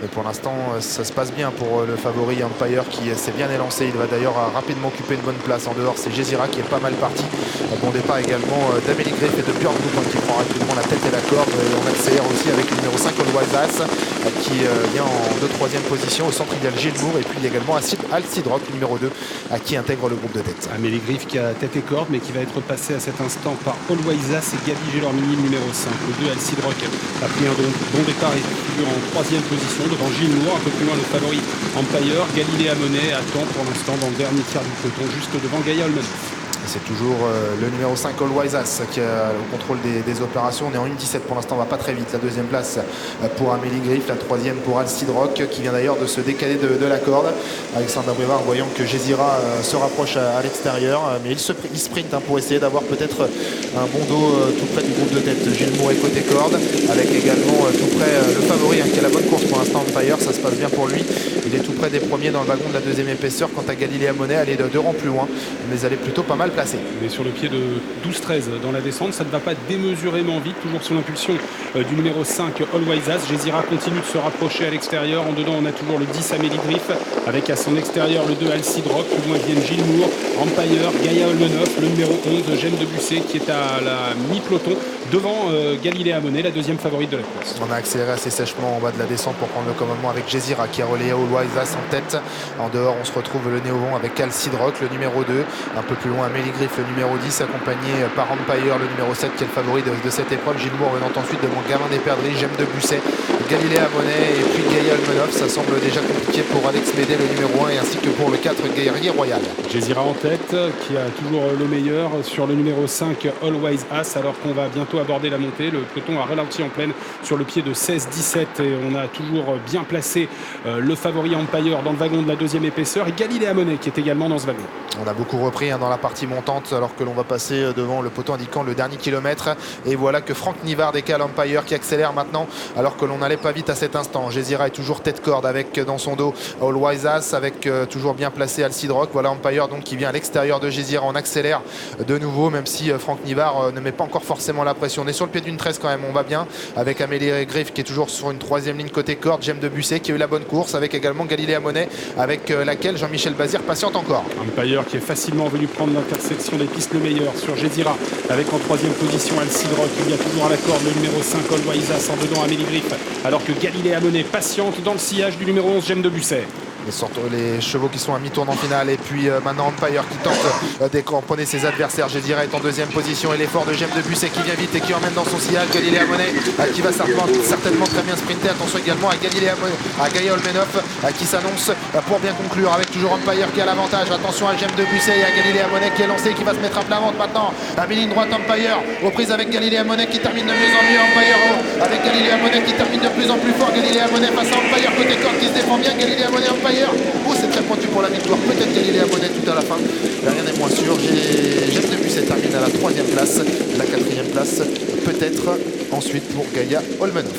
Mais pour l'instant, ça se passe bien pour le favori Empire qui s'est bien élancé. Il va d'ailleurs rapidement occuper une bonne place. En dehors, c'est Gézira qui est pas mal parti. Bon départ également d'Amélie Griff et de Björn Group qui prend rapidement la tête et la corde. Et on accélère aussi avec le numéro 5 All Wise Ass qui vient en 2-3e position. Au centre, il y a le Gilles Moore et puis il y a également Alcide Rock, numéro 2, qui intègre le groupe de tête. Amélie Griff qui a tête et corde mais qui va être passé à cet instant par All Wise Ass et Gabi Gelormini, numéro 5. Le 2 Alcide Rock a pris un bon départ et figure en 3e position devant Gilles Moore. Un peu plus loin, le favori Empire. Galilée Amonet attend pour l'instant dans le dernier tiers du peloton, juste devant Gaïa Olmanoff. C'est toujours le numéro 5 All Wise Ass qui a le contrôle des opérations. On est en 1,17 pour l'instant, on va pas très vite. La 2e place pour Amélie Griff, la 3e pour Alcide Rock qui vient d'ailleurs de se décaler de la corde. Alexandre Abrivard voyant que Gézira se rapproche à l'extérieur, mais il sprint pour essayer d'avoir peut-être un bon dos tout près du groupe de tête. Gilles Moore est côté corde avec également tout près le favori qui a la bonne course pour l'instant. Empire, ça se passe bien pour lui. Il est tout près des premiers dans le wagon de la 2e épaisseur. Quant à Galilée Amonet, elle est de 2 rangs plus loin, mais elle est plutôt pas mal placée. Mais sur le pied de 12-13 dans la descente, ça ne va pas démesurément vite, toujours sous l'impulsion du numéro 5 All Wise Ass. Gézira continue de se rapprocher à l'extérieur. En dedans, on a toujours le 10 Amélie Griff avec à son extérieur le 2 Alcide Rock. Plus loin viennent Gilles Moore, Empire, Gaïa Olmanoff, le numéro 11 Gemme de Busset qui est à la mi-peloton devant Galilée Amonet, la 2e favorite de la course. On a accéléré assez sèchement en bas de la descente pour prendre le commandement avec Gézira qui a relayé All Wise Ass en tête. En dehors, on se retrouve le néo-vent avec Alcide Rock, le numéro 2. Un peu plus loin, Amélie Griff, le numéro 10, accompagné par Empire, le numéro 7, qui est le favori de cette épreuve. Gilles Moore venant ensuite devant Gavin Desperdries, Gemme de Busset, Galilée Amonet et puis Gaïa Olmanoff. Ça semble déjà compliqué pour Alex Médé, le numéro 1, et ainsi que pour le 4, Guerrier Royal. Gézira en tête, qui a toujours le meilleur sur le numéro 5, All Wise Ass, alors qu'on va bientôt aborder la montée. Le peloton a ralenti en pleine sur le pied de 16-17 et on a toujours bien placé le favori Empire dans le wagon de la 2e épaisseur et Galilée Amonet qui est également dans ce wagon. On a beaucoup repris dans la partie montante alors que l'on va passer devant le poteau indiquant le dernier kilomètre. Et voilà que Franck Nivard décale Empire qui accélère maintenant alors que l'on n'allait pas vite à cet instant. Gézira est toujours tête corde avec dans son dos All Wise Ass avec toujours bien placé Alcide Rock. Voilà Empire donc qui vient à l'extérieur de Gézira. On accélère de nouveau même si Franck Nivard ne met pas encore forcément la pression. On est sur le pied d'une 13 quand même, on va bien avec Amélie Griff qui est toujours sur une 3e ligne côté corde. Gemme de Busset qui a eu la bonne course avec également Galilée Amonet avec laquelle Jean-Michel Bazir patiente encore. Empire qui est facilement venu prendre l'intersection des pistes le meilleur sur Gézira avec en 3e position Alcide Rock. Il y a toujours à la corde le numéro 5 All Wise Ass en dedans Amélie Griff alors que Galilée Amonet patiente dans le sillage du numéro 11 Gemme de Busset. Les chevaux qui sont à mi-tour en finale et puis maintenant Empire qui tente d'écramponner ses adversaires. Gézira est en 2e position et l'effort de Gemme de Busset qui vient vite et qui emmène dans son sillage Galilée Amonet qui va certainement très bien sprinter. Attention également à Gaïa Olmanoff qui s'annonce pour bien conclure avec toujours Empire qui a l'avantage. Attention à Gemme de Busset et à Galilée Amonet qui est lancé qui va se mettre à plat ventre maintenant. À mi-ligne droite Empire aux prises avec Galilée Amonet qui termine de mieux en mieux. Empire avec Galilée Amonet qui termine de plus en plus fort. Galilée Amonet face à Empire côté corde qui se défend bien. Galilée Amonet Empire. Oh, c'est très pointu pour la victoire. Peut-être Galilée Amonet tout à la fin. Rien n'est moins sûr. Gemme de Busset termine à la 3e place. La 4e place peut-être ensuite pour Gaïa Olmanoff.